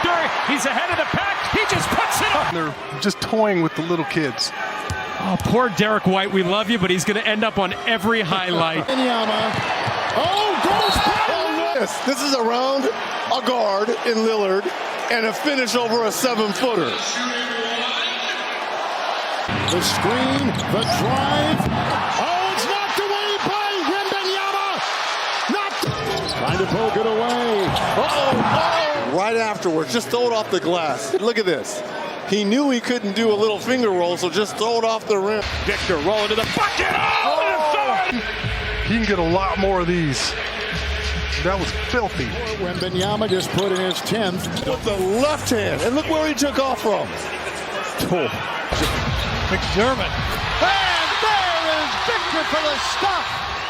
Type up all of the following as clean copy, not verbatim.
Victor. He's ahead of the pack. He just puts it up. They're just toying with the little kids. Oh, poor Derek White. We love you, but he's going to end up on every highlight. Wembanyama. Oh, goes Yes, this is around a guard in Lillard and a finish over a 7-footer. The screen, the drive. Oh, it's knocked away by Wembanyama. Trying to poke it away. Uh-oh. Right afterwards, just throw it off the glass. Look at this. He knew he couldn't do a little finger roll, so just throw it off the rim. Victor rolling to the bucket. Oh, He can get a lot more of these. That was filthy. Wembanyama just put in his 10th. With the left hand, and look where he took off from. McDermott. And there is Victor for the stop.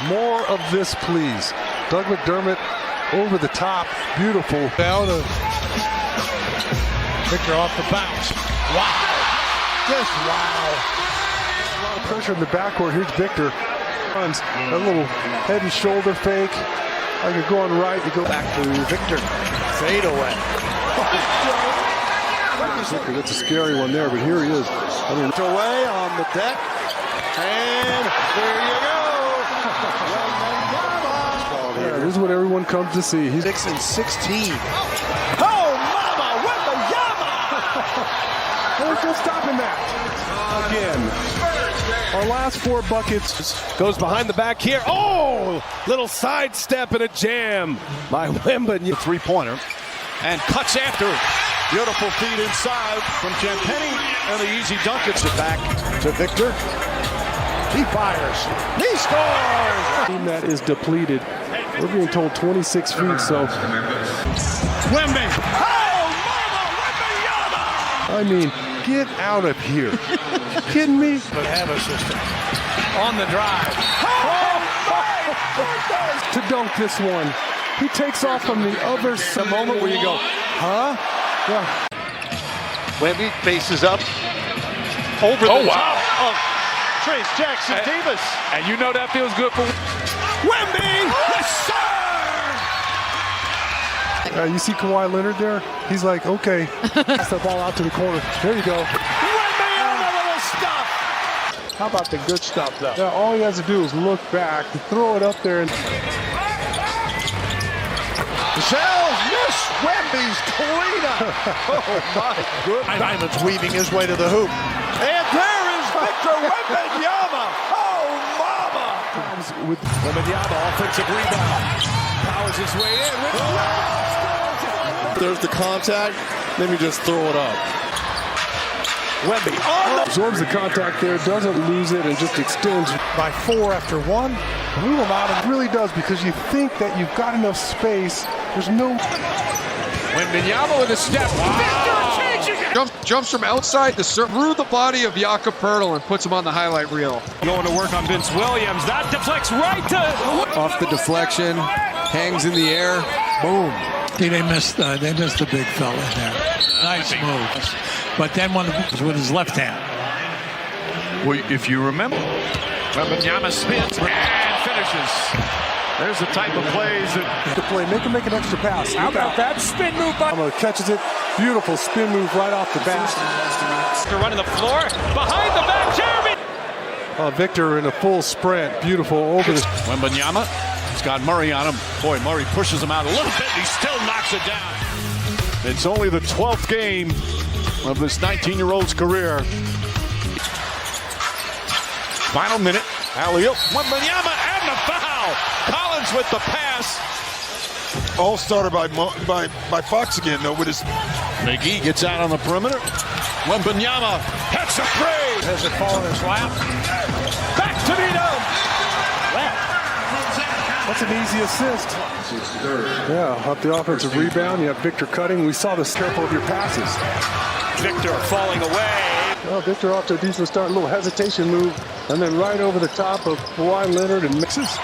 More of this, please. Doug McDermott over the top. Beautiful. Down to Victor off the bounce. Wow. Just wow. A lot of pressure in the backcourt. Here's Victor. Runs a little heavy shoulder fake. Like you're going right, you go back to Victor. Fade away. Victor, that's a scary one there, but here he is. I mean, Away on the deck. And there you go. yeah, this is what everyone comes to see. He's 6 and 16. Oh, mama, Wembanyama. There's no stopping that. Again. Our last 4 buckets. Goes behind the back here. Oh, little sidestep and a jam by Wembanyama. Three-pointer and cuts after it. Beautiful feed inside from Champagny and the easy dunk. It's it back to Victor. He fires. He scores. Team that is depleted. We're being told 26 feet, so. Wemby. Oh, mama, Wembanyama. I mean, get out of here. You kidding me? But have a system. On the drive. To dunk this one. He takes off from the other side. The moment where you go, huh? Yeah. Wemby faces up over the top of Trace Jackson Davis. And you know that feels good for Wemby. Yes, sir. You see Kawhi Leonard there? He's like, okay. Pass the ball out to the corner. There you go. Wembanyama, little stuff. How about the good stuff, though? Yeah, all he has to do is look back, throw it up there, and Shells miss Wemby's Torino. Oh, my goodness. Diamond's weaving his way to the hoop. And there is Victor Wembanyama. Oh, mama. with Wembanyama, offensive rebound. Powers his way in. There's the contact. Let me just throw it up. Wemby absorbs the contact there, doesn't lose it, and just extends By 4 after 1. rule him out. It really does, because you think that you've got enough space. There's no. Wembanyama with a step. Jumps from outside to through the body of Jakob Poeltl and puts him on the highlight reel. Going to work on Vince Williams. That deflects right to... Off the deflection, hangs in the air, boom. They missed the big fella there. Nice move. But then one with his left hand. Well, if you remember, Wembanyama spins and finishes. There's the type of plays that... To play, make him make an extra pass. How about that spin move by... Catches it. Beautiful spin move right off the bat. Running the floor. Behind the back, Jeremy! Victor in a full sprint. Beautiful over the... Wembanyama, he's got Murray on him. Boy, Murray pushes him out a little bit, and he still knocks it down. It's only the 12th game of this 19-year-old's career. Final minute. Alley-oop. Wembanyama and the foul. Collins with the pass. All started by Fox again, though, with his... McGee gets out on the perimeter. Wembanyama hits a three. Has it fall in his lap? Back to Vito! That's an easy assist. Yeah, up the offensive rebound. You have Victor cutting. We saw this. Careful of your passes. Victor falling away. Well, Victor off to a decent start. A little hesitation move. And then right over the top of Kawhi Leonard and mixes.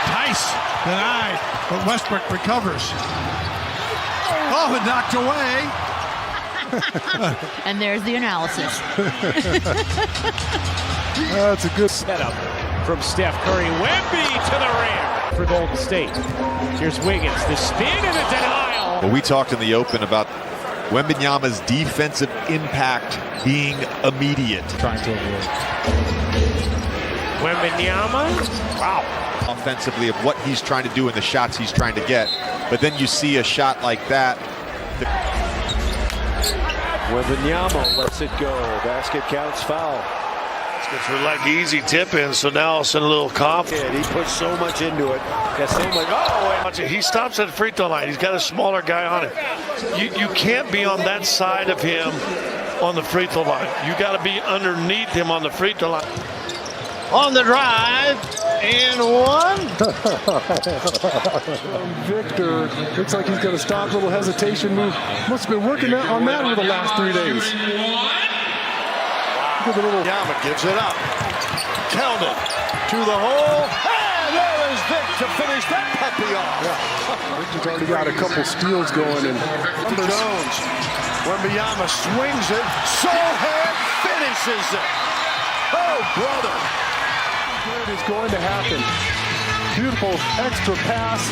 Nice. Denied. But Westbrook recovers. Oh, and knocked away. And there's the analysis. That's a good Setup from Steph Curry. Wemby to the rim. for Golden State. Here's Wiggins, the spin and the denial. Well, we talked in the open about Wembanyama's defensive impact being immediate. Trying to avoid. Wembanyama, wow. Offensively of what he's trying to do and the shots he's trying to get. But then you see a shot like that. Wembanyama lets it go. Basket counts, foul. It's for like easy tip in, so now it's in a little confidence. He puts so much into it. Got so much. Oh, He stops at the free throw line. He's got a smaller guy on him. You can't be on that side of him on the free throw line. You got to be underneath him on the free throw line. On the drive, and one. Victor looks like he's going to stop. Little hesitation move. Must have been working on that over the last 3 days. Look at the little. Yama gives it up. Count it to the hole. And there is Vic to finish that puppy off. Victor's already got a couple steals going. And Jones. Wembanyama swings it. Sohan finishes it. Oh, brother. It is going to happen. Beautiful extra pass.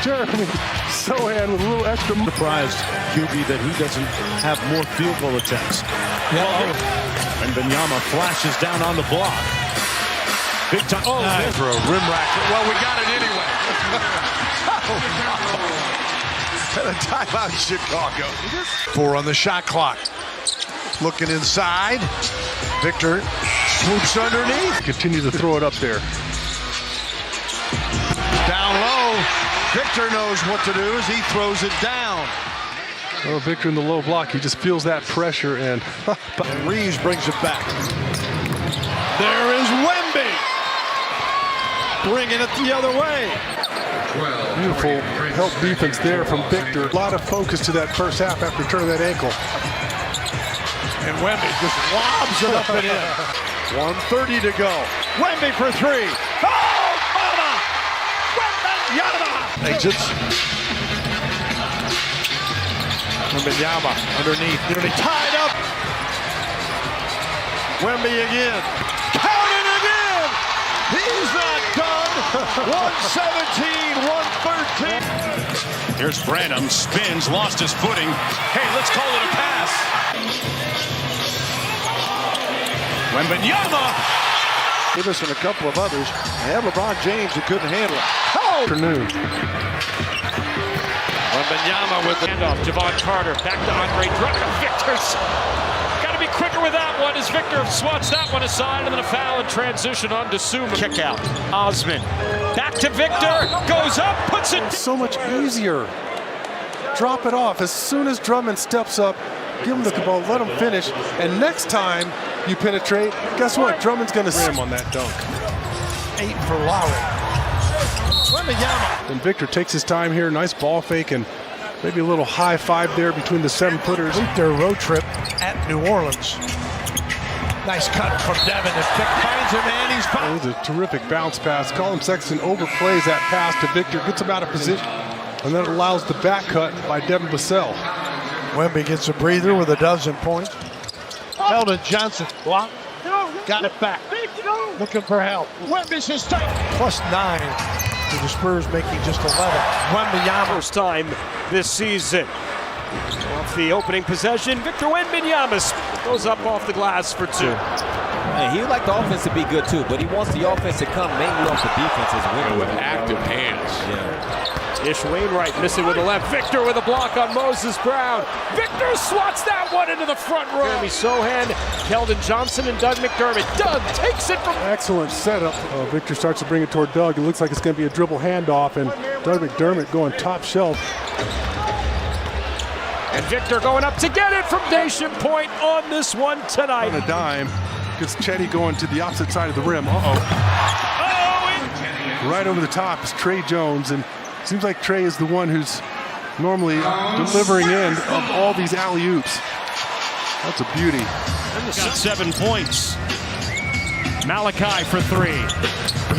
Jeremy Sohan with a little extra. Surprised QB that he doesn't have more field goal attempts. And Wembanyama flashes down on the block. Big time. Oh, for a rim rack. Well, we got it anyway. And a timeout, Chicago. 4 on the shot clock. Looking inside. Victor swoops underneath. Continue to throw it up there. Down low. Victor knows what to do as he throws it down. Oh, Victor in the low block. He just feels that pressure and Reeves brings it back. There is Wemby. Bringing it the other way. Beautiful help defense there from Victor. A lot of focus to that first half after turning that ankle. And Wemby just lobs it up and in. 1:30 to go. Wemby for 3. Oh, mama! Wembanyama! Exits. Wembanyama underneath. Nearly tied up. Wemby again. Count it again! He's not done. 117, 113. Here's Branham. Spins, lost his footing. Hey, let's call it a pass. Wembanyama. Give us and a couple of others. They had LeBron James who couldn't handle it. Oh! Afternoon. Wembanyama with the handoff. Javon Carter back to Andre Drummond. Victor's got to be quicker with that one as Victor swats that one aside, and then a foul in transition on Desuma. Kick out. Osman back to Victor. Goes up, puts it. So much easier. Drop it off as soon as Drummond steps up. Give him the ball, let him finish, and next time you penetrate, guess what? Drummond's going to rim on that dunk. 8 for Lowry. Wembanyama. And Victor takes his time here. Nice ball fake and maybe a little high five there between the 7-footers. Their road trip at New Orleans. Nice cut from Devin. And Vic finds him and he's fouled. It was a terrific bounce pass. Colin Sexton overplays that pass to Victor, gets him out of position, and then allows the back cut by Devin Vassell. Wemby gets a breather with 12 points. Eldon Johnson block. Got it back. Looking for help. Wemby's his tight. +9 to the Spurs, making just 11. Wembanyama. First time this season. Off the opening possession, Victor Wembanyama goes up off the glass for 2. And he would like the offense to be good too, but he wants the offense to come mainly off the defense as well. With active hands. Yeah. Ish Wainwright missing with the left. Victor with a block on Moses Brown. Victor swats that one into the front row. Jeremy Sohan, Keldon Johnson, and Doug McDermott. Doug takes it from... Excellent setup. Victor starts to bring it toward Doug. It looks like it's going to be a dribble handoff, and Doug McDermott going top shelf. And Victor going up to get it from Nation Point on this one tonight. On a dime. Gets Chetty going to the opposite side of the rim. Right over the top is Trey Jones, and seems like Trey is the one who's normally delivering in of all these alley-oops. That's a beauty. Got 7 points. Malachi for 3.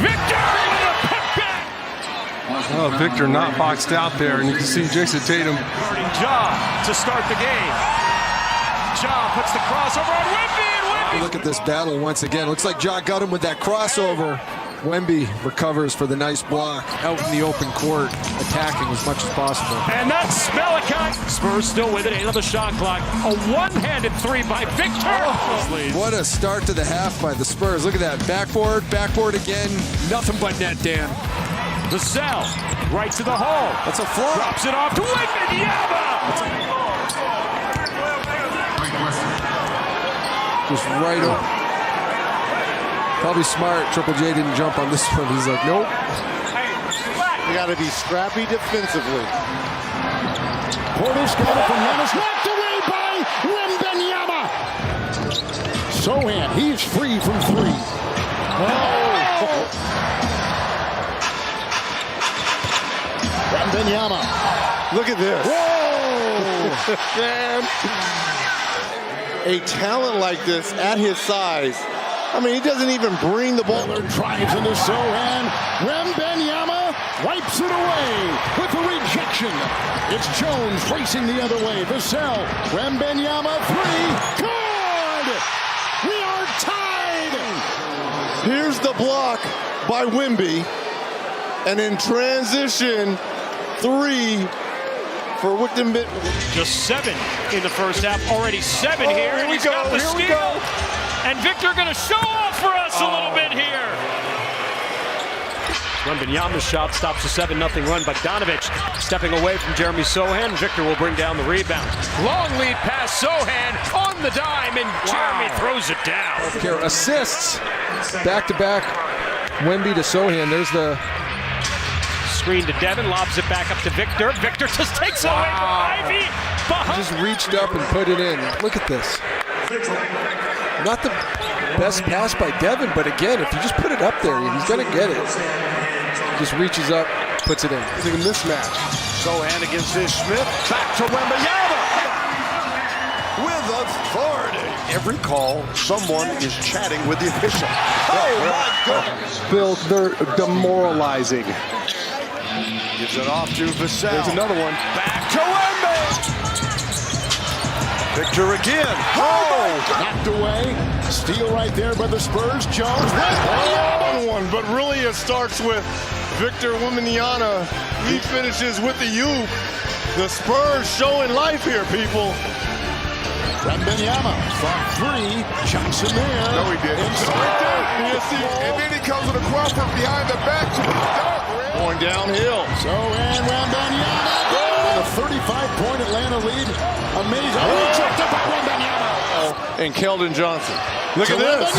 Victor with a putback. Oh, Victor not boxed out there, and you can see Jason Tatum. Ja to start the game. Ja puts the crossover on Wemby, and Wemby. Look at this battle once again. Looks like Ja got him with that crossover. Wemby recovers for the nice block out in the open court, attacking as much as possible. And that's Malachi. Spurs still with it, 8 on the shot clock. A one-handed three by Victor. What a start to the half by the Spurs. Look at that. Backboard again. Nothing but net, Dan. Vassell, right to the hole. That's a flop. Drops it off to Wembanyama. Just right up. Probably smart. Triple J didn't jump on this one. He's like, nope. You got to be scrappy defensively. Porter's got it from Giannis. Knocked away by Wembanyama. Sohan, he's free from three. Oh. Wembanyama. Look at this. Whoa. Man. A talent like this at his size. I mean, he doesn't even bring the ball. Miller drives into Sohan. Wembanyama wipes it away with a rejection. It's Jones racing the other way. Vassell. Wembanyama three. Good! We are tied! Here's the block by Wemby. And in transition, three for Wickham. Just 7 in the first half. Already 7 here. And he's got the steal. And Victor going to show off for us a little bit here. Wembanyama's shot stops a 7-0 run. Bogdanovic stepping away from Jeremy Sohan. Victor will bring down the rebound. Long lead pass Sohan on the dime, and Jeremy throws it down. Here, assists. Back-to-back. Wemby to Sohan. There's the screen to Devin. Lobs it back up to Victor. Victor just takes it away from Ivy. Just reached up and put it in. Look at this. Not the best pass by Devin, but again, if you just put it up there, he's going to get it. Just reaches up, puts it in. It's a mismatch. Sohan against this Smith. Back to Wembanyama. With authority. Every call, someone is chatting with the official. Oh, my goodness. Phil, they're demoralizing. Gives it off to Vassell. There's another one. Back to Wemby. Victor again. Oh! Knocked away. Steal right there by the Spurs. Jones. One, but really it starts with Victor Wembanyama. He finishes with the U. The Spurs showing life here, people. Wembanyama from three. Johnson there. No, he didn't. And then he comes with a Crawford behind the back to the dunk. Going downhill. So, and Wembanyama. A 35-point Atlanta lead. Amazing. Oh, checked up by Wembanyama. And Keldon Johnson. Look at this.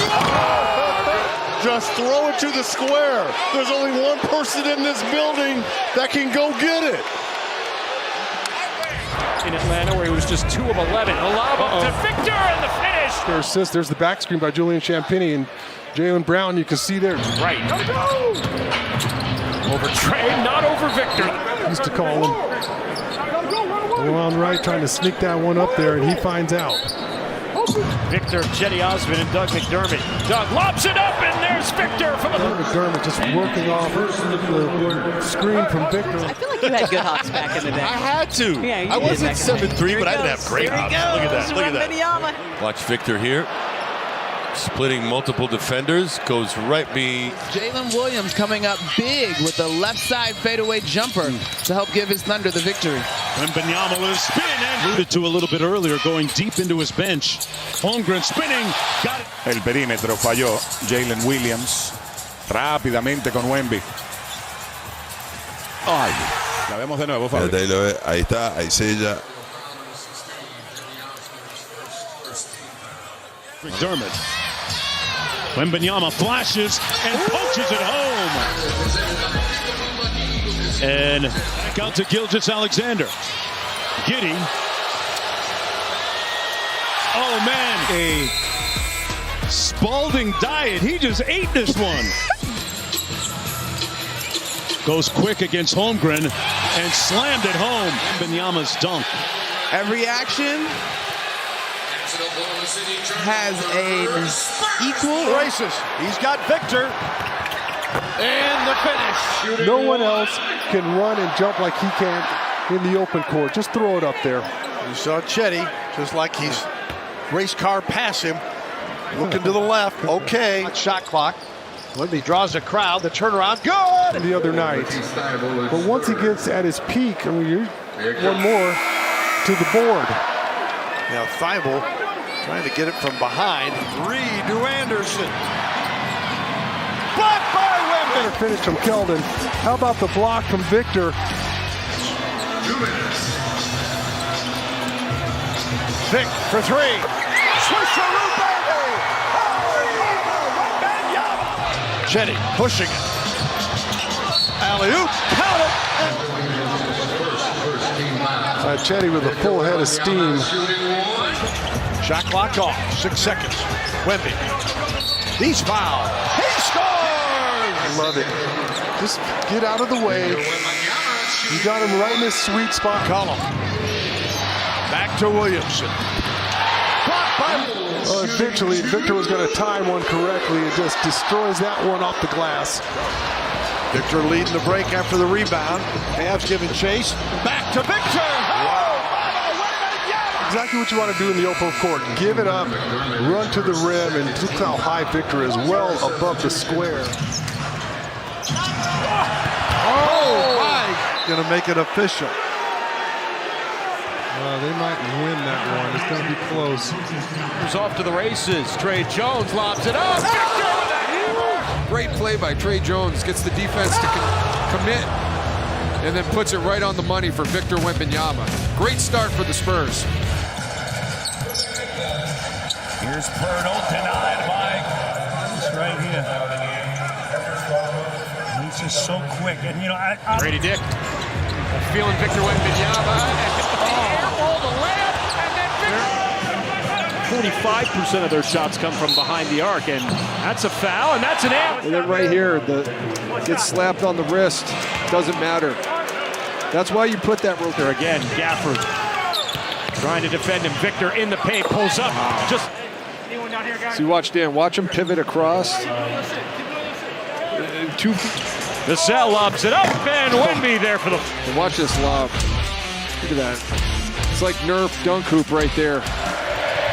Just throw it to the square. There's only one person in this building that can go get it. In Atlanta, where he was just 2 of 11. A lob up to Victor and the finish. Their assist. There's the back screen by Julian Champagny and Jaylen Brown. You can see there. Right. Over Trey, not over Victor. Used to call him. On right, trying to sneak that one up there, and he finds out. Victor, Jetty Osmond, and Doug McDermott. Doug lobs it up, and there's Victor from the... McDermott just working off the screen from Victor. I feel like you had good hops back in the day. I had to. Yeah, you I wasn't did 7'3", but I didn't have great hops. Look at that. Look at that. Watch Victor here. Splitting multiple defenders, goes right be. Jalen Williams coming up big with the left side fadeaway jumper to help give his Thunder the victory. Wembanyama with a spin and alluded to a little bit earlier, going deep into his bench. Holmgren spinning, got it. El perímetro falló Jalen Williams rápidamente con Wemby. Ay, la vemos de nuevo, Fabio. Ahí está, ahí sella. McDermott. Wembanyama flashes and punches it home. And back out to Gilgeous-Alexander. Giddey. Oh, man. A Spalding diet. He just ate this one. Goes quick against Holmgren and slammed it home. Wembanyama's dunk. Every action has an equal races. He's got Victor. And the finish. No one else can run and jump like he can in the open court. Just throw it up there. You saw Chetty, just like he's race car past him. Looking to the left. Okay. Shot clock. Wemby draws a crowd. The turnaround, good! The other night. But once he gets at his peak, I mean, you're one more to the board. Now Thibault trying to get it from behind. Reed to Anderson. Blocked by Wemby. Better finish from Keldon. How about the block from Victor? Vic for three. Swish for Wembanyama. Chetty pushing it. Alley-oop. Count it. Chetty with a full head of steam. Shot clock off. 6 seconds. Wemby. He's fouled. He scores! I love it. Just get out of the way. You got him right in his sweet spot. Column. Back to Williamson. Eventually, Victor was going to time one correctly. It just destroys that one off the glass. Victor leading the break after the rebound. Cavs giving chase. Back to Victor. Exactly what you want to do in the open court. Give it up, run to the rim, and look how high Victor is, well above the square. Oh, my. Going to make it official. They might win that one. It's going to be close. Who's off to the races? Trey Jones lobs it up. Victor with a hammer. Great play by Trey Jones. Gets the defense to commit and then puts it right on the money for Victor Wembanyama. Great start for the Spurs. Here's Pirtle, denied by this right here. He's just so quick. And, you know, Brady Dick feeling Victor Wembanyama. 45% of their shots come from behind the arc, and that's a foul, and that's an amp. And then right here, gets slapped on the wrist. Doesn't matter. That's why you put that rope there again. Gafford trying to defend him. Victor in the paint, pulls up. Just so you watch Dan. Watch him pivot across. Vassell lobs it up, and Wemby there for the. And watch this lob. Look at that. It's like Nerf dunk hoop right there.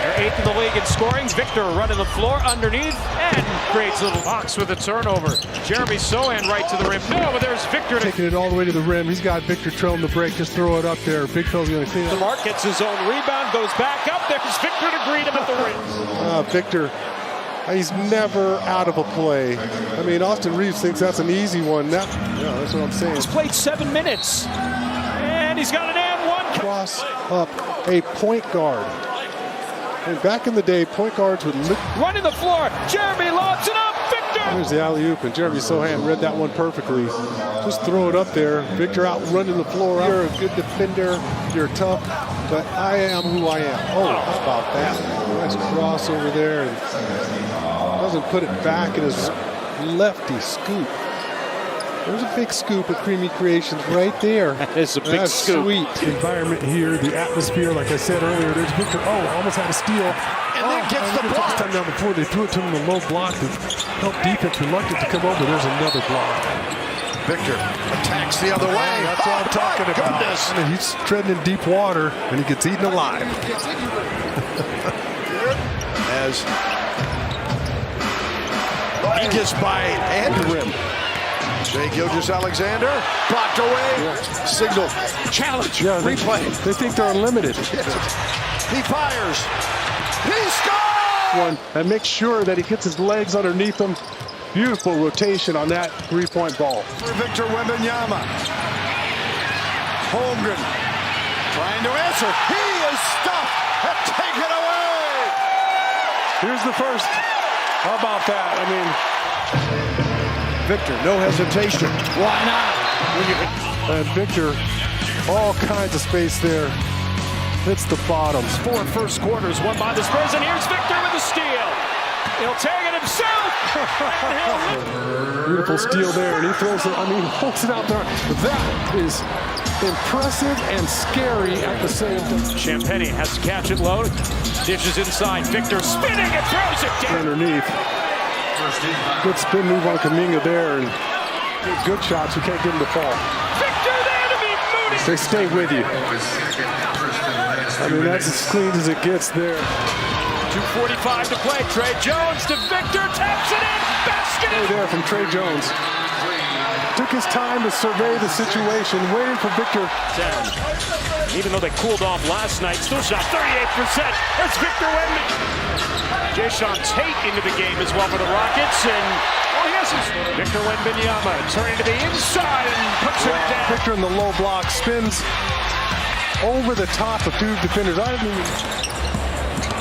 They're 8th in the league in scoring. Victor running the floor underneath and creates a little box with a turnover. Jeremy Sohan right to the rim. No, but there's Victor. Taking it all the way to the rim. He's got Victor trailing the break. Just throw it up there. Big Phil's going to clean it. DeMarc gets his own rebound, goes back up. There's Victor to greet him at the rim. Victor, he's never out of a play. I mean, Austin Reeves thinks that's an easy one. That's what I'm saying. He's played 7 minutes. And he's got an and one. Cross up a point guard. And back in the day, point guards would running the floor. Jeremy lobs it up. Victor. There's the alley-oop, and Jeremy Sohan read that one perfectly. Just throw it up there. Victor out running the floor. You're a good defender. You're tough, but I am who I am. Oh, how about that? Nice cross over there, and doesn't put it back in his lefty scoop. There's a big scoop at Creamy Creations right there. It's a big scoop. Sweet environment here, the atmosphere, like I said earlier. There's Victor. Oh, almost had a steal. And then gets the block. Time down before they threw it to him in the low block to help defense reluctant to come over. There's another block. Victor attacks the other way. That's what I'm talking about. Goodness. And he's treading in deep water, and he gets eaten alive. As he gets by and the rim. Jay Gilgeous-Alexander blocked away. Yeah. Signal. Challenge. Yeah, replay. They think they're unlimited. He fires. He scores! One, and make sure that he gets his legs underneath him. Beautiful rotation on that three-point ball. For Victor Wembanyama. Holmgren trying to answer. He is stuffed and taken away. Here's the first. How about that? I mean, Victor, no hesitation. Why not? And Victor, all kinds of space there. Hits the bottom. 4 first quarters won by the Spurs, and here's Victor with the steal. He'll take it himself. Beautiful steal there, and he throws it. I mean, holds it out there. That is impressive and scary at the same time. Champagny has to catch it low. Dishes inside. Victor spinning and throws it down. Underneath. Good spin move on Kuminga there, and good shots. You can't get him to fall. Victor there to be Moody. They stay with you. I mean, that's as clean as it gets there. 2:45 to play. Trey Jones to Victor, taps it in, basket! There from Trey Jones. Took his time to survey the situation, waiting for Victor. Even though they cooled off last night, still shot 38%. There's Victor Wembanyama. Jason Tate into the game as well for the Rockets, and Victor Wembanyama turning to the inside and puts it down. Victor in the low block spins over the top of two defenders.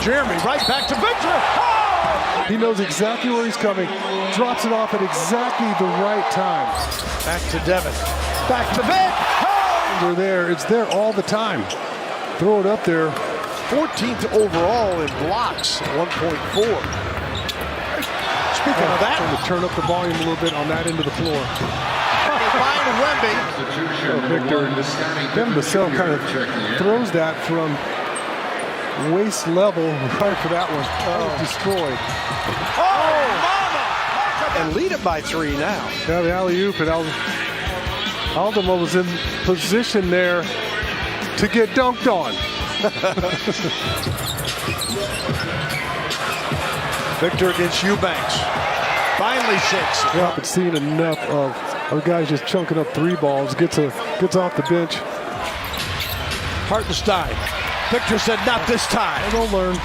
Jeremy right back to Victor. Oh! He knows exactly where he's coming. Drops it off at exactly the right time. Back to Devin. Back to Vic. Oh! They're there. It's there all the time. Throw it up there. 14th overall in blocks, 1.4. Speaking of that, trying to turn up the volume a little bit on that end of the floor. Victor Devin Vassell kind of throws that from waist level right for that one. Destroyed. Oh, mama! And lead it by 3 now. Yeah, the alley-oop, and Aldama was in position there to get dunked on. Victor against Eubanks. Finally shakes it. Yeah, I've been seeing enough of guys just chunking up 3 balls. Gets off the bench. Hartenstein. Victor said, not this time. They'll learn.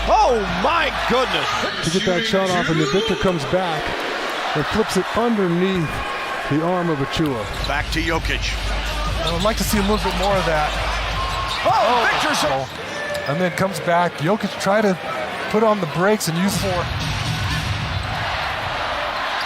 Oh, my goodness. To get that shot off, and then Victor comes back and flips it underneath the arm of Achua. Back to Jokic. I would like to see a little bit more of that. Oh, Victor's and then comes back. Jokic try to put on the brakes and use for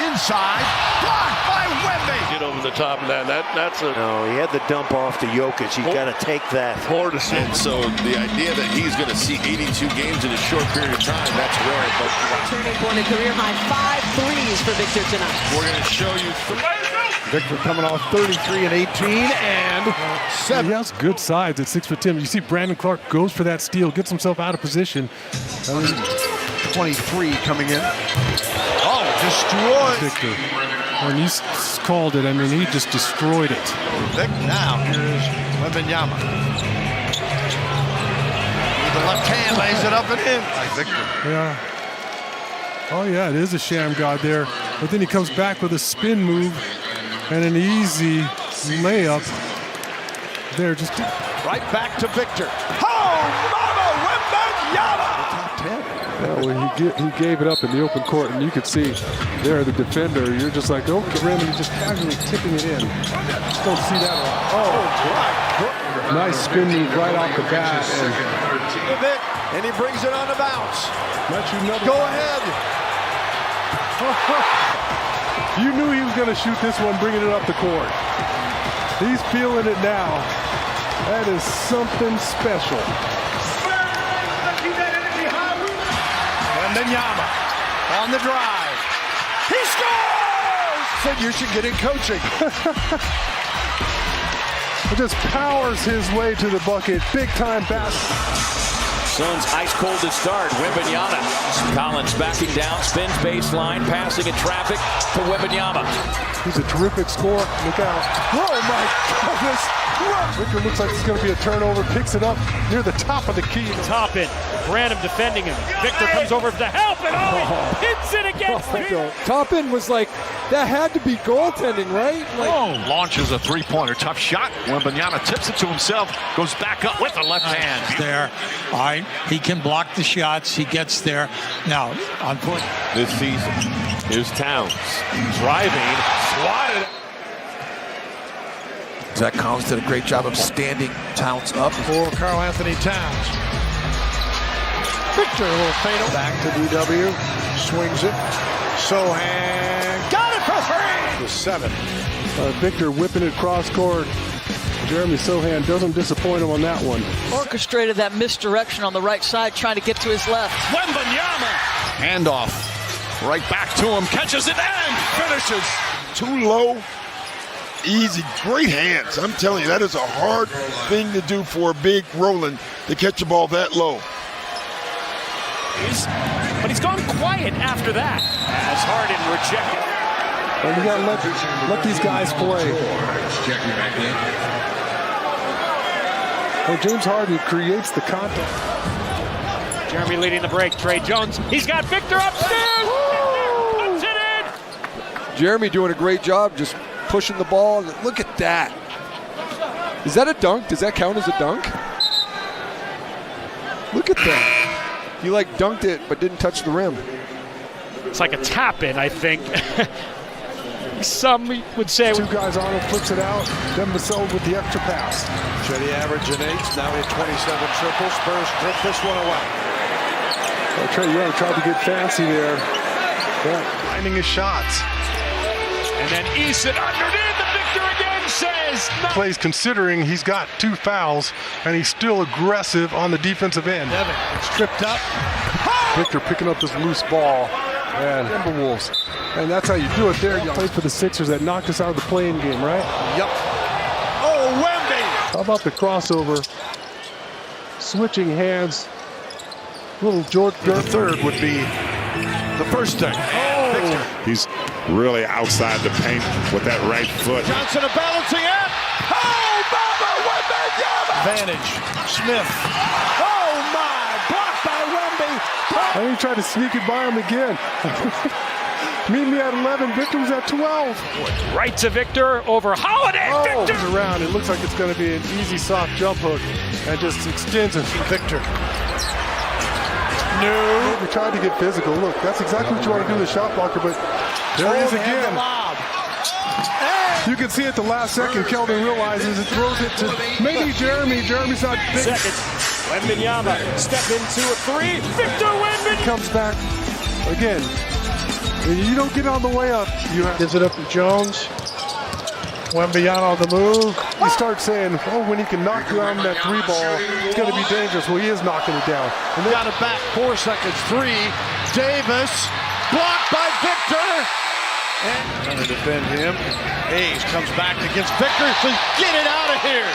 inside. Blocked by Wemby. Get over the top of that. That's a... No, he had the dump off to Jokic. He's got to take that. And so the idea that he's going to see 82 games in a short period of time, that's rare. But Turning point, a career high 5 threes for Victor tonight. we're going to show you 3. Victor coming off 33 and 18 and 7. He has good sides at 6'10". You see Brandon Clark goes for that steal, gets himself out of position. 23 coming in. Oh, destroyed. Victor. When he called it, I mean, he just destroyed it. Now, here's Wembanyama. With the left hand, lays it up and in. Victor. Yeah. Oh, yeah, it is a sham guard there. But then he comes back with a spin move and an easy layup. There, just right back to Victor. Oh, mama, Wembanyama! Top 10. Well, he gave it up in the open court, and you could see there the defender. You're just like, oh, the rim, and he's just casually tipping it in. Just don't see that a lot. Oh, nice spin move right off the bat. And he brings it on the bounce. Go ahead. You knew he was going to shoot this one, bringing it up the court. He's feeling it now. That is something special. Wembanyama on the drive. He scores! Said you should get in coaching. He just powers his way to the bucket. Big time basket. Suns ice cold to start. Wembanyama. Collins backing down, spins baseline, passing in traffic to Wembanyama. He's a terrific scorer. Look out. Oh my goodness. Victor looks like it's going to be a turnover. Picks it up near the top of the key. Toppin. Branham defending him. Victor comes over to help and hits it against Toppin was like, that had to be goaltending, right? Like, Launches a three-pointer. Tough shot. Wembanyama tips it to himself. Goes back up with the left hand. There. All right. He can block the shots. He gets there. Now, unfortunately, This season, here's Towns. Driving, swatted. Zach Collins did a great job of standing Towns up. For Karl Anthony Towns. Victor, a little fatal. Back to DW. Swings it. Sohan got it for 3. The 7. Victor whipping it cross court. Jeremy Sohan doesn't disappoint him on that one. Orchestrated that misdirection on the right side, trying to get to his left. Wembanyama. Handoff. Right back to him. Catches it and finishes. Too low. Easy, great hands. I'm telling you, that is a hard thing to do for a big Roland to catch the ball that low. But he's gone quiet after that. As Harden rejected. And we got to let these guys play. Well, James Harden creates the contact. Jeremy leading the break. Trey Jones. He's got Victor upstairs. Puts it in. Jeremy doing a great job just pushing the ball. Look at that. Is that a dunk? Does that count as a dunk? Look at that. He like dunked it but didn't touch the rim. It's like a tap in, I think. Some would say. Two guys on him, flips it out. Then Vassell with the extra pass. Chetty averaging 8, now hit 27 triples. Spurs drip this one away. Well, Trey Young tried to get fancy there. Finding his shots. And then Eason underneath, and Victor again says no. Plays considering he's got 2 fouls, and he's still aggressive on the defensive end. Devin, it's tripped up. Victor picking up this loose ball. And Timberwolves. And that's how you do it there. You played for the Sixers that knocked us out of the play-in game, right? Yep. Oh, Wemby! How about the crossover? Switching hands. Little George. The third would be the first thing. Oh! Victor. He's really outside the paint with that right foot. Johnson a balancing act. Oh, Mama, Wembanyama! Advantage. Smith. Oh, my! Blocked by Wemby. And he tried to sneak it by him again. Meet me at 11. Victor was at 12. Right to Victor over Holiday. Oh, Victor he's around. It looks like it's going to be an easy, soft jump hook. And just extends it. Victor. No. We tried to get physical. Look, that's exactly what you want to do to the shot blocker, but there he is again. You can see at the last second, Keldon realizes it, throws it to maybe Jeremy. Jeremy's not big. Second. Wembanyama step into a 3. Victor Wembanyama comes back again. You don't get on the way up. You have. Gives it up to Jones. Wembanyama on the move. You start saying, oh, when he can knock down that 3 ball, it's going to be dangerous. Well, he is knocking it down. And they got it back. 4 seconds. 3. Davis blocked by Victor. And trying to defend him. Hayes comes back against Victor. So get it out of here.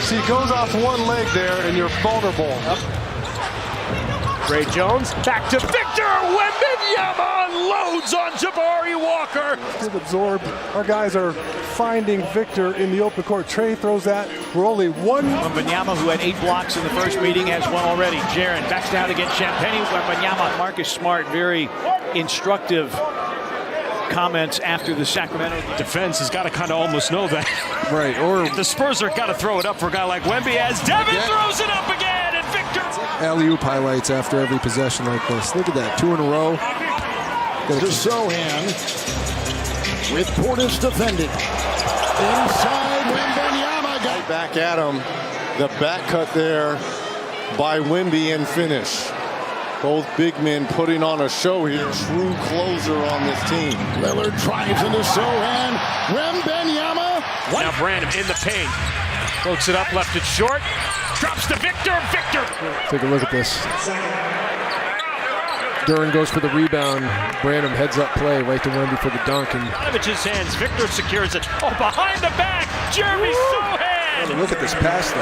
See, he goes off one leg there, and you're vulnerable. Trey Jones back to Victor. Wembanyama unloads on Jabari Walker. Absorbed. Our guys are finding Victor in the open court. Trey throws that. We're only one. Wembanyama, who had 8 blocks in the first meeting, has 1 already. Jaren backs down against Champagnie. Wembanyama, Marcus Smart, very instructive comments after the Sacramento defense has got to kind of almost know that. Right. Or the Spurs are got to throw it up for a guy like Wemby as Devin throws it up again, and Victor. Alley-oop highlights after every possession like this. Look at that, 2 in a row. To Sohan with Portis defended. Inside Wembanyama got Back at him. The back cut there by Wemby and finish. Both big men putting on a show here. True closer on this team. Lillard drives into Sohan. Wembanyama. Now Brandon in the paint. Floats it up, left it short. Drops to Victor. Victor. Take a look at this. Duran goes for the rebound. Branham heads up play right to Wemby for the dunk. And Ivic's hands. Victor secures it. Oh, behind the back. Jeremy Sohan. look at this pass though.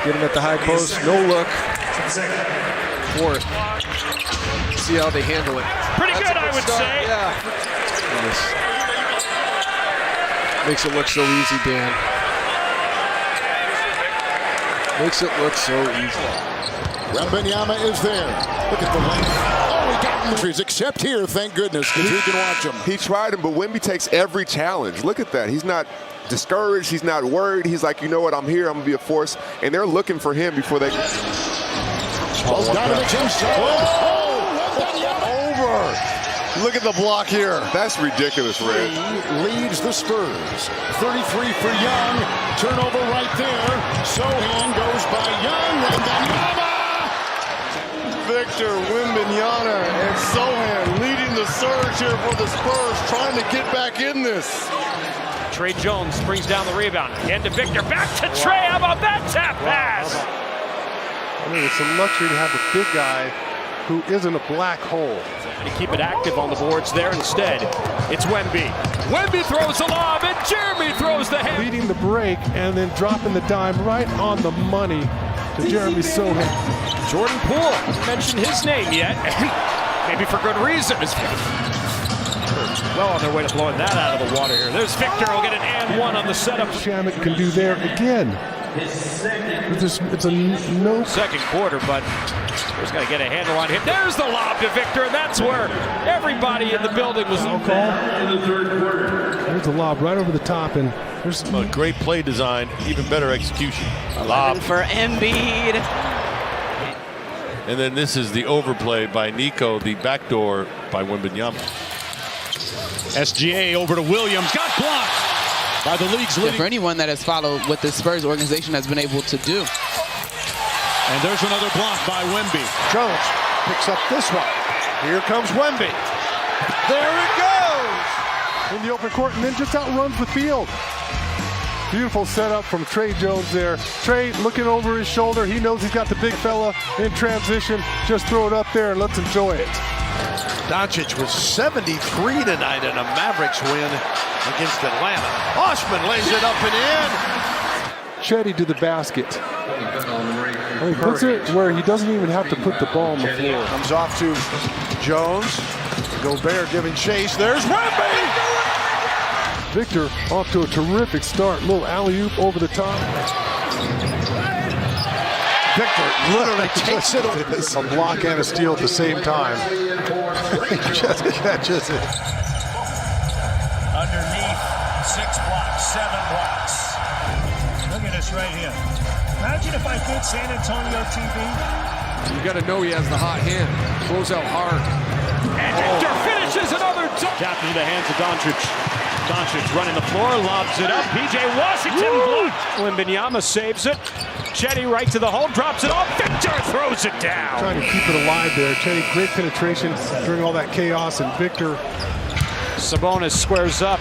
Get him at the high post. No look. Fourth. See how they handle it. Pretty good, I would say. Yeah. Makes it look so easy, Dan. Makes it look so easy. Wembanyama is there. Look at the length. Oh, he got injuries, except here, thank goodness, because we can watch him. He tried him, but Wemby takes every challenge. Look at that. He's not discouraged. He's not worried. He's like, you know what, I'm here. I'm going to be a force. And they're looking for him before they... Bogdanovich himself. Over. Look at the block here. That's ridiculous, Red. Leads the Spurs. 33 for Young. Turnover right there. Sohan goes by Young. Wembanyama. Victor Wembanyama and Sohan leading the surge here for the Spurs, trying to get back in this. Trey Jones brings down the rebound. Again to Victor. Back to Trey. How about that tap pass? I mean, it's a luxury to have a big guy who isn't a black hole. And keep it active on the boards there instead. It's Wemby. Wemby throws the lob, and Jeremy throws the hand. Leading the break and then dropping the dime right on the money to Jeremy Sohan. Jordan Poole, mentioned his name yet. Maybe for good reason. well on their way to blowing that out of the water here. There's Victor. Will get an and one on the setup. Shamet can do there again. It's a no second quarter, but he's got to get a handle on him. There's the lob to Victor, and that's where everybody in the building was call. There's the lob right over the top, and there's a great play design, even better execution. Lob for Embiid. And then this is the overplay by Nico, the backdoor by Wembanyama. SGA over to Williams, got blocked by the league's leading. For anyone that has followed what the Spurs organization has been able to do. And there's another block by Wemby. Jones picks up this one. Here comes Wemby. There it goes! In the open court, and then just outruns the field. Beautiful setup from Trey Jones there. Trey looking over his shoulder. He knows he's got the big fella in transition. Just throw it up there and let's enjoy it. Doncic was 73 tonight in a Mavericks win against Atlanta. Osman lays it up and in. Chetty to the basket. He puts it where he doesn't even have to put the ball on the floor. Comes off to Jones. Gobert giving chase. There's Wemby! Victor off to a terrific start. Little alley-oop over the top. Victor literally takes it over. A block and a steal at the same time. He just catches it. Underneath, 6 blocks, 7 blocks. Look at this right here. Imagine if I did San Antonio TV. You got to know he has the hot hand. Close out hard. And Victor finishes another touch. Tapped into the hands of Doncic. Doncic running the floor, lobs it up. P.J. Washington blocked. Wembanyama saves it. Chetty right to the hole, drops it off. Victor throws it down. Trying to keep it alive there. Chetty, great penetration during all that chaos, and Victor. Sabonis squares up.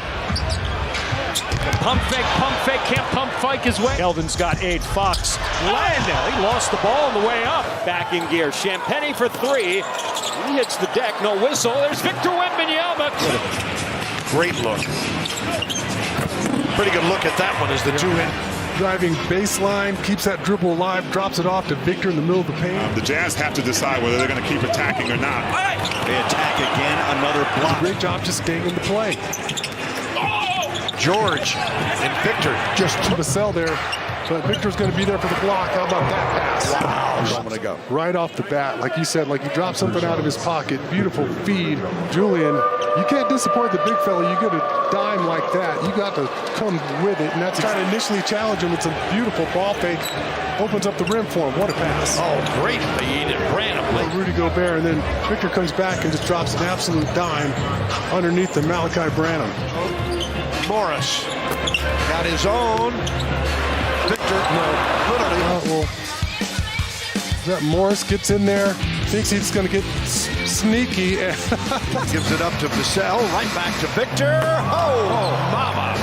Pump fake, can't pump fake his way. Keldon's got 8. Fox. Landell, he lost the ball on the way up. Back in gear. Champagnie for 3. He hits the deck, no whistle. There's Victor Wembanyama. Great look. Pretty good look at that one as the two-in. Driving baseline, keeps that dribble alive, drops it off to Victor in the middle of the paint. The Jazz have to decide whether they're going to keep attacking or not. They attack again, another block. Great job just staying in the play. George and Victor just to the cell there, but Victor's going to be there for the block. How about that pass? Wow, I'm going to go. Right off the bat, like you said, like he dropped something out of his pocket. Beautiful feed. Julian, you can't disappoint the big fella. You get a dime like that, you got to come with it, and that's trying to initially challenge him. It's a beautiful ball fake. Opens up the rim for him. What a pass. Oh, great feed and randomly. Rudy Gobert, and then Victor comes back and just drops an absolute dime underneath the Malachi Branham. Morris got his own. Victor, no, literally. That Morris gets in there, thinks he's going to get sneaky. Gives it up to Vassell, right back to Victor. Oh, mama.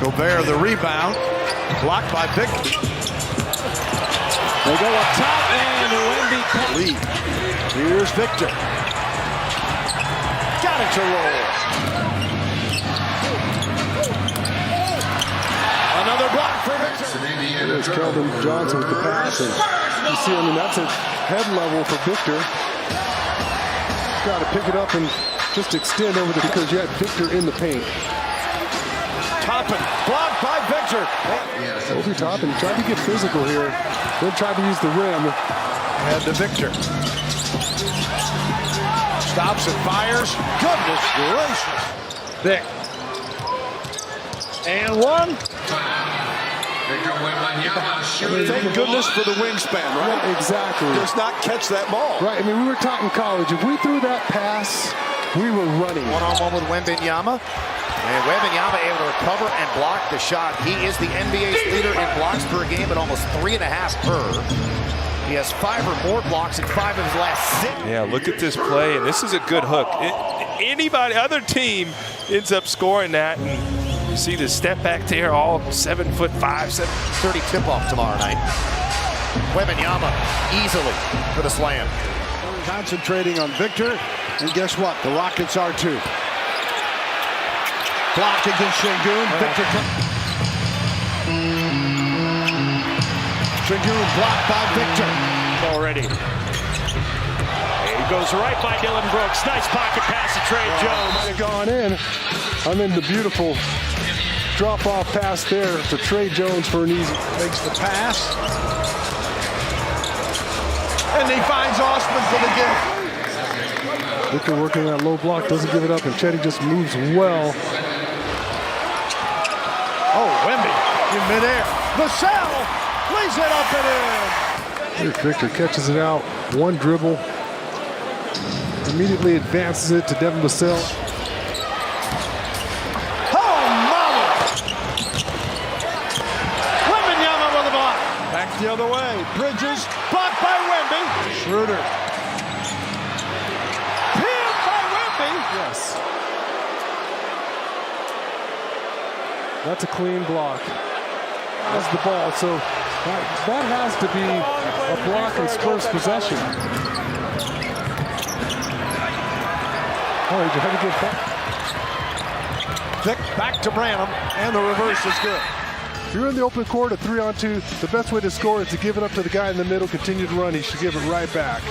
Gobert the rebound, blocked by Victor. They go up top, and Wemby lead. Here's Victor. Got it to roll. Another block for Victor. There's Keldon Johnson with the pass. And you see, I mean, that's at head level for Victor. Got to pick it up and just extend over because you had Victor in the paint. Toppin, blocked by Victor. Obi Toppin tried to get physical here. Then tried to use the rim. Head to Victor. Stops and fires. Goodness gracious. Vic. And one. Thank goodness for the wingspan, right? Yeah, exactly. Does not catch that ball. Right, I mean, we were taught in college, if we threw that pass, we were running. One-on-one with Wembanyama. And Wembanyama able to recover and block the shot. He is the NBA's leader in blocks per game at almost 3.5 per. He has 5 or more blocks in 5 of his last 6. Yeah, look at this play, and this is a good hook. Other team ends up scoring that, and you see the step back there, all 7'5", 7:30 tip-off tomorrow night. Wembanyama easily for the slam. Concentrating on Victor, and guess what? The Rockets are too. Blocked against Şengün. Victor. Şengün blocked by Victor. Already. goes right by Dylan Brooks. Nice pocket pass to Trey Jones. Might have gone in. I'm in the beautiful drop-off pass there to Trey Jones for an easy. Makes the pass. And he finds Osman for the gift. Victor working that low block, doesn't give it up, and Chetty just moves well. Oh, Wemby in midair. Vassell lays it up and in. Here's Victor, catches it out, one dribble. Immediately advances it to Devin Vassell. Oh, mama! Wembanyama with the block. Back the other way. Bridges, blocked by Wemby. Schroeder. Pinned by Wemby. Yes. That's a clean block. That's the ball, so that has to be a block in Spurs possession. Oh, you had to get back. Vic back to Branham, and the reverse is good. If you're in the open court at 3-on-2, the best way to score is to give it up to the guy in the middle, continue to run. He should give it right back.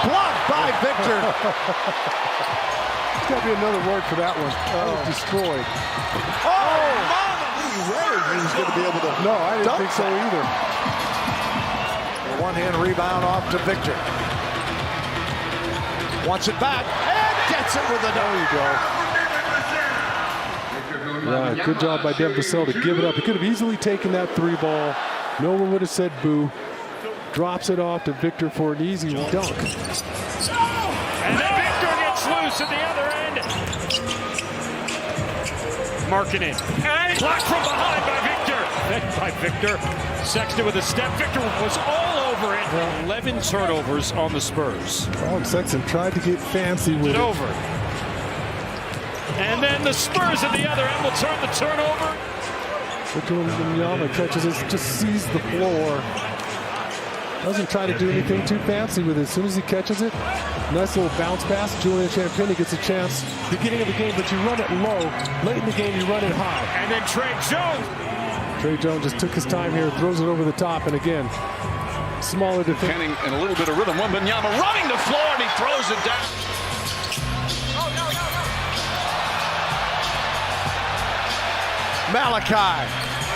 Blocked by Victor. There's got to be another word for that one. Destroyed. Oh, he was going to be able to. No, I didn't think so either. A one-hand rebound off to Victor. Wants it back and gets it with a There you go. Yeah, good job by Devin Vassell to give it up. He could have easily taken that three ball. No one would have said boo. Drops it off to Victor for an easy dunk. And then Victor gets loose at the other end. Markkanen. And blocked from behind by Victor. Then by Victor. Sexton with a step. Victor was all over it. 11 turnovers on the Spurs. Well, Sexton tried to get fancy with it. Over. And then the Spurs at the other end will turn the turnover. Victor Wembanyama catches it, just sees the floor. Doesn't try to do anything too fancy with it. As soon as he catches it, nice little bounce pass. Julian Champagnie gets a chance. Beginning of the game, but you run it low. Late in the game, you run it high. And then Trey Jones. Trey Jones just took his time here, throws it over the top, and again, smaller defense. Kenning in a little bit of rhythm. Wembanyama running the floor, and he throws it down. Malachi.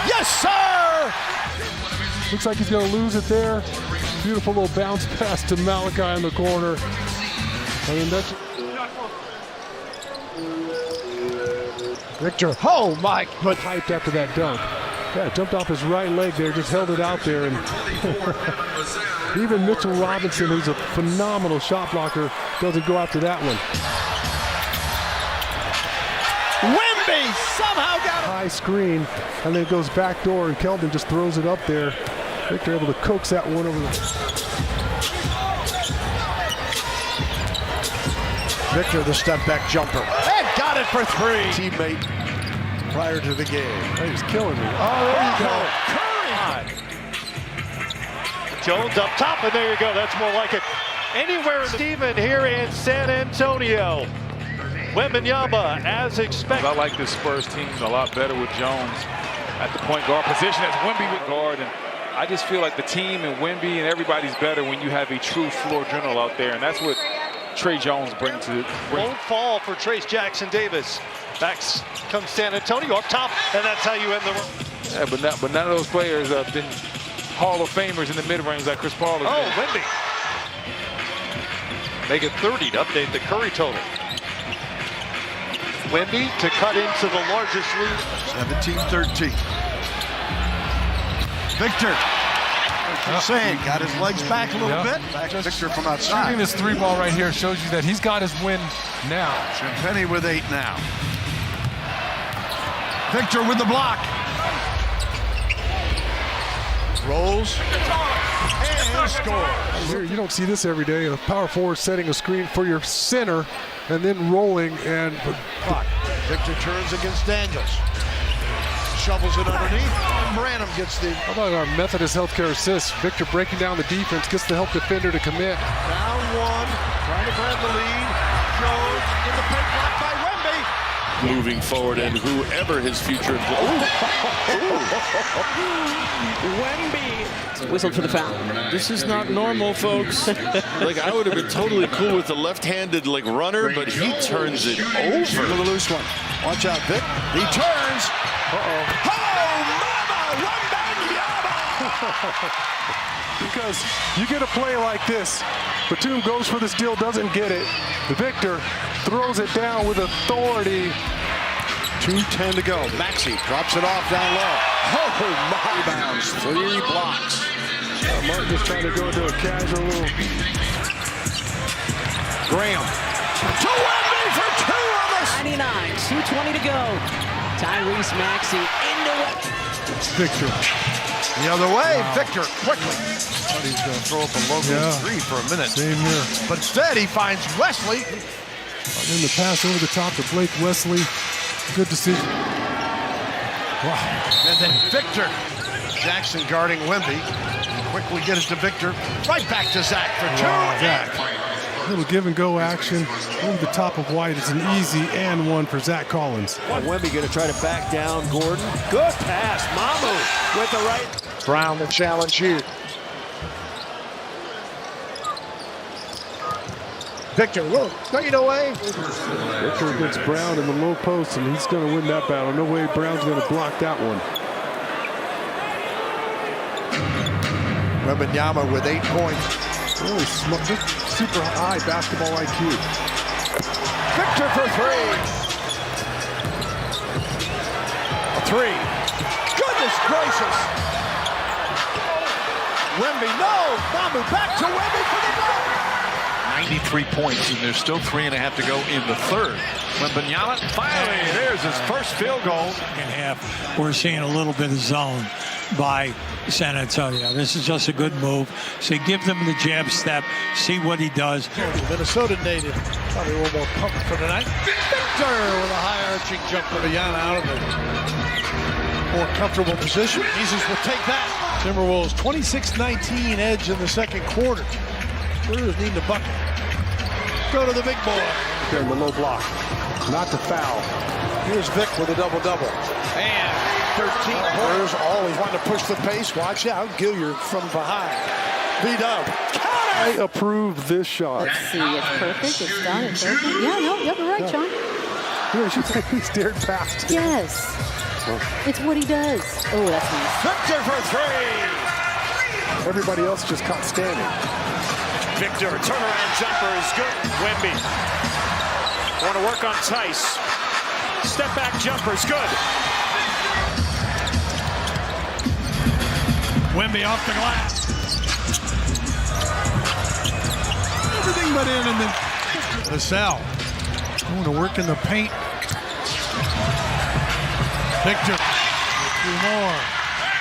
Yes, sir! Looks like he's going to lose it there. Beautiful little bounce pass to Malachi in the corner. I mean, that's... Victor, oh, Mike, but hyped after that dunk. Yeah, jumped off his right leg there, just held it out there. And even Mitchell Robinson, who's a phenomenal shot blocker, doesn't go after that one. Wemby somehow got it. High screen, and then it goes back door, and Keldon just throws it up there. Victor able to coax that one over the... Victor, the step back jumper. And got it for three. Teammate prior to the game. He's killing me. Oh, there you go. Curry. Jones up top, and there you go. That's more like it. Anywhere in Steven here in San Antonio. Wembanyama, as expected. I like this Spurs team a lot better with Jones at the point guard position as Wemby with guard. And I just feel like the team and Wemby and everybody's better when you have a true floor general out there. And that's what Trey Jones brings to it. Won't fall for Trace Jackson Davis. Back comes San Antonio up top, and that's how you end the run. Yeah, but none of those players have been Hall of Famers in the mid-range like Chris Paul has been. Wemby. Make it 30 to update the Curry total. Wemby to cut into the largest lead. 17-13. Victor. Saying got his legs back a little bit. Back to Victor from outside. Shooting this three ball right here shows you that he's got his win now. Champagnie with 8 now. Victor with the block. Rolls and scores. Here, you don't see this every day. A power forward setting a screen for your center and then rolling and Victor turns against Daniels. Shovels it underneath, and Branham gets the... How about our Methodist Healthcare assist? Victor breaking down the defense, gets the help defender to commit. Down one, trying to grab the lead. Jones in the paint, blocked by Wemby. moving forward and whoever his future. Wemby. Whistle for the foul. This is not normal, folks. Like, I would have been totally cool with the left-handed runner, but he turns it over. For the loose one. Watch out, Vic. He turns. Oh, mama, Wembanyama! Because you get a play like this, Batum goes for the steal, doesn't get it. Victor throws it down with authority. 2:10 to go. Maxey drops it off down low. Oh, my. Rebounds, 3 blocks. Martin just trying to go into a casual little. Graham. To Wemby for 2 of us. 99, 2:20 to go. Tyrese Maxey into it. Victor. The other way, wow. Victor quickly. Thought he was going to throw up a logo 3 for a minute. Same here. But instead, he finds Wesley. And then the pass over the top to Blake Wesley. Good decision. Wow. And then Victor. Jackson guarding Wemby. Quickly get it to Victor. Right back to Zach for 2. Wow, Zach. Little give and go action. Over the top of White. It's an easy and one for Zach Collins. Wemby going to try to back down Gordon. Good pass. Mamu with the right. Brown the challenge here. Victor, whoa, fade away. Victor against Brown in the low post, and he's going to win that battle. No way Brown's going to block that one. Wembanyama with 8 points. Really smart, just super high basketball IQ. Victor for 3. A 3. Goodness gracious. Wemby, no! Mamu back to Wemby for the block. 93 points, and there's still 3.5 to go in the third. Wembanyama, finally, there's his first field goal. Second half, we're seeing a little bit of zone by San Antonio. This is just a good move. So give them the jab step, see what he does. Minnesota native, probably a little more pumped for tonight. Victor with a high arching jumper. Beyond out of the more comfortable position. Jesus will take that. Timberwolves 26-19 edge in the second quarter. Spurs need the bucket. Go to the big boy. There in the low block. Not to foul. Here's Vic with a double-double. And 13 Spurs always wanting to push the pace. Watch out. Gilliard from behind. B-Dub. I approve this shot. Let's see. It's perfect. It's done. It's perfect. Yeah, no, you're right, John. Yeah, he stared past. Yes. It's what he does. Oh, that's nice. Victor for 3. Everybody else just caught standing. Victor, turnaround jumper is good. Wemby. Want to work on Tice. Step back jumper is good. Wemby off the glass. Everything but in, and then Vassell going to work in the paint. Victor. 2 more.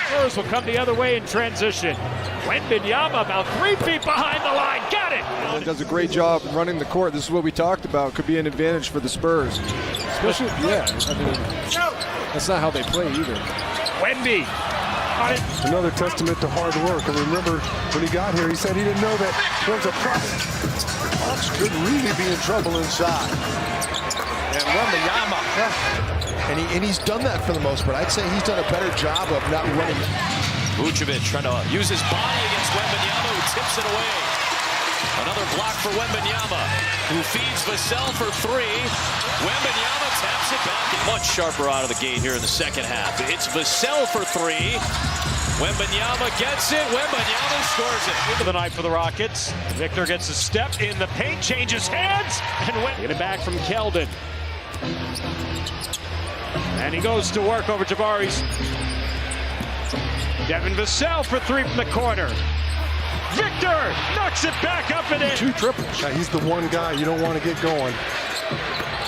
Spurs will come the other way in transition. Wembanyama about 3 feet behind the line. Got it! He does a great job running the court. This is what we talked about. Could be an advantage for the Spurs. Especially, yeah. I mean, that's not how they play either. Wemby. Another testament to hard work. And remember, when he got here, he said he didn't know that there was a problem. Bucks could really be in trouble inside. And Wembanyama. And he's done that for the most part. I'd say he's done a better job of not running. Vucevic trying to use his body against Wembanyama, who tips it away. Another block for Wembanyama, who feeds Vassell for 3. Wembanyama taps it back. Much sharper out of the gate here in the second half. It's Vassell for 3. Wembanyama gets it. Wembanyama scores it. Into the night for the Rockets. Victor gets a step in the paint, changes hands, and get it back from Keldon. And he goes to work over Jabari's. Devin Vassell for 3 from the corner. Victor knocks it back up and in. 2 triples. Yeah, he's the one guy you don't want to get going.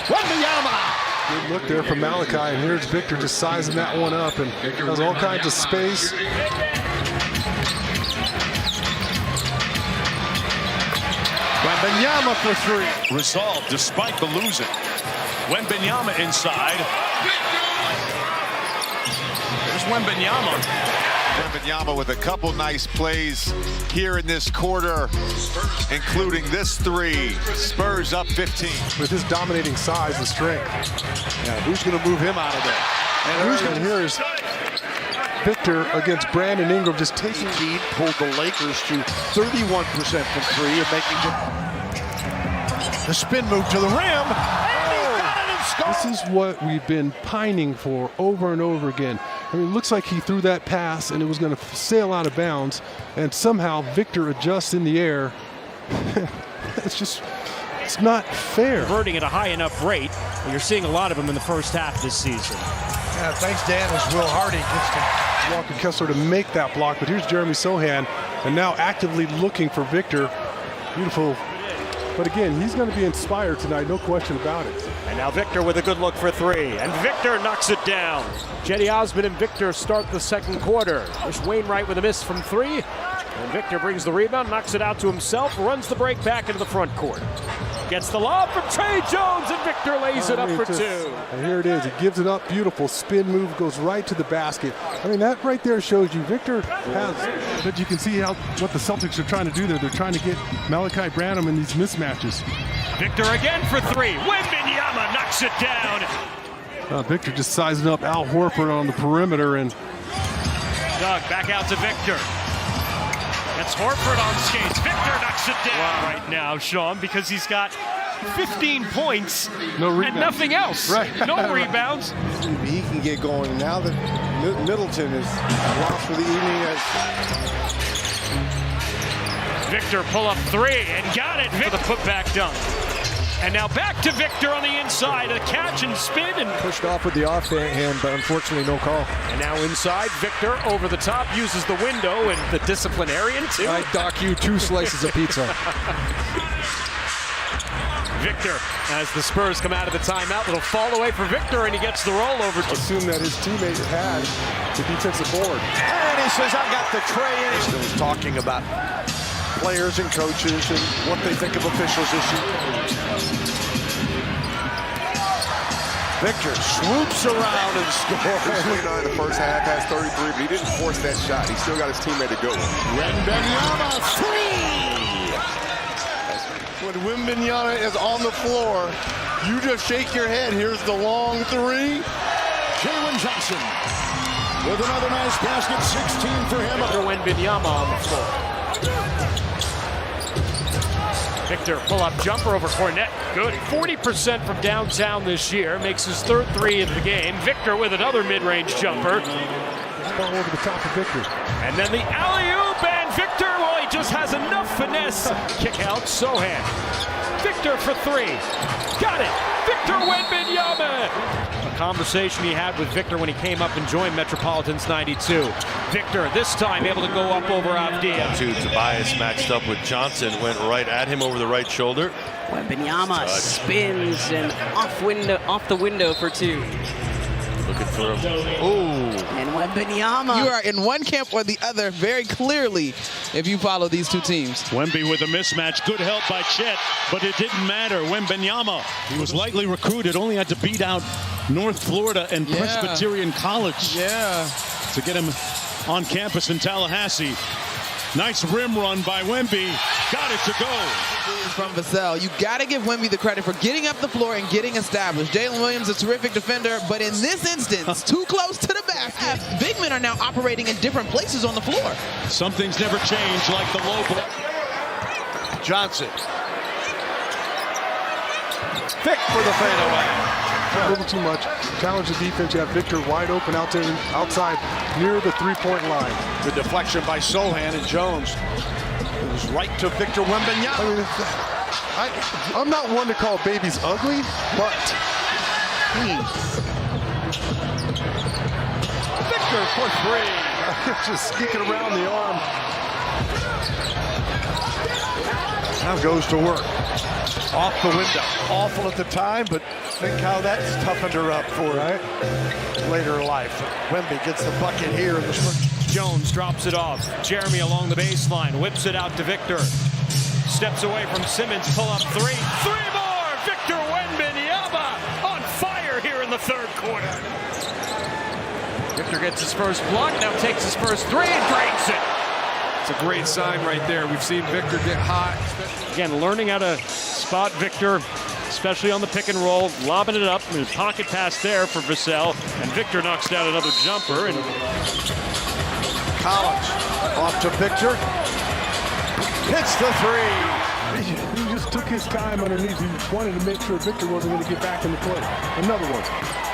Wembanyama. Good look there from Malachi, and here's Victor just sizing that one up, and has all kinds of space. Wembanyama for 3. Resolved despite the losing. Wembanyama inside. There's Wembanyama. Wembanyama with a couple nice plays here in this quarter, including this three. Spurs up 15. With his dominating size and strength. Yeah, who's going to move him out of there? And who's going to hear is Victor against Brandon Ingram just taking lead, pulled the Lakers to 31% from three and making the spin move to the rim. And he got it and scored. This is what we've been pining for over and over again. I mean, it looks like he threw that pass and it was going to sail out of bounds, and somehow Victor adjusts in the air. It's not fair. Converting at a high enough rate. You're seeing a lot of them in the first half this season. Yeah, thanks, Dan, as Will Hardy gets to Walker Kessler to make that block, but here's Jeremy Sohan, and now actively looking for Victor. Beautiful. But again, he's going to be inspired tonight, no question about it. And now Victor with a good look for three, and Victor knocks it down. Cedi Osman and Victor start the second quarter. There's Wainwright with a miss from three, and Victor brings the rebound, knocks it out to himself, runs the break back into the front court. Gets the lob from Trey Jones, and Victor lays it up for two. And here it is. He gives it up. Beautiful spin move, goes right to the basket. I mean, that right there shows you Victor has, but you can see what the Celtics are trying to do there. They're trying to get Malachi Branham in these mismatches. Victor again for three. Wembanyama knocks it down. Victor just sizing up Al Horford on the perimeter, and Doug back out to Victor. That's Horford on skates. Victor knocks it down right now, Sean, because he's got 15 points and nothing else. Right. No rebounds. he can get going now that Middleton is lost for the evening. Victor pull up three and got it. For the putback dunk. And now back to Victor on the inside. A catch and spin and Pushed off with the offhand, but unfortunately no call. And now inside, Victor over the top uses the window and the disciplinarian too. I dock you 2 slices of pizza. Victor, as the Spurs come out of the timeout, little fall away for Victor, and he gets the rollover. assume that his teammate had the defensive board. And he says, I got the tray in. He was talking about players and coaches and what they think of officials this year. Victor swoops around and scores. 29 in the first half, has 33, but he didn't force that shot. He still got his teammate to go with. Wembanyama, three! When Wembanyama is on the floor, you just shake your head. Here's the long three. Jalen Johnson with another nice basket, 16 for him. Victor Wembanyama on the floor. Victor pull-up jumper over Cornette. Good. 40% from downtown this year. Makes his third three of the game. Victor with another mid-range jumper. Ball over the top of Victor. And then the alley-oop, and Victor, well, he just has enough finesse. Kick out, Sohan. Victor for three. Got it. Victor Wembanyama. A conversation he had with Victor when he came up and joined Metropolitans 92. Victor, this time, able to go up over Avdia. Tobias matched up with Johnson, went right at him over the right shoulder. Wembanyama spins and off the window for two. Looking for him. Ooh. And Wembanyama. You are in one camp or the other very clearly if you follow these two teams. Wemby with a mismatch. Good help by Chet, but it didn't matter. Wembanyama, he was lightly recruited, only had to beat out North Florida and Presbyterian College to get him on campus in Tallahassee. Nice rim run by Wemby. Got it to go. From Vassell, you got to give Wemby the credit for getting up the floor and getting established. Jalen Williams, a terrific defender, but in this instance, too close to the basket. Big men are now operating in different places on the floor. Some things never change, like the low blow. Johnson. Thick for the fadeaway. A little too much. Challenge the defense. You have Victor wide open outside near the three-point line. The deflection by Sohan and Jones. It was right to Victor Wembanyama. I'm not one to call babies ugly, but Victor for three. just sneaking around the arm. Now goes to work. Off the window. Awful at the time, but think how that's toughened her up for later in life. Wemby gets the bucket here in the swing. Jones drops it off. Jeremy along the baseline, whips it out to Victor. Steps away from Simmons, pull up three. Three more! Victor Wembanyama on fire here in the third quarter. Victor gets his first block, now takes his first three and drains it. It's a great sign right there. We've seen Victor get hot. Again, learning how to spot Victor, especially on the pick and roll, lobbing it up. There's pocket pass there for Vassell, and Victor knocks down another jumper. And Collins off to Victor. Hits the three. He just took his time underneath. He wanted to make sure Victor wasn't going to get back in the play. Another one.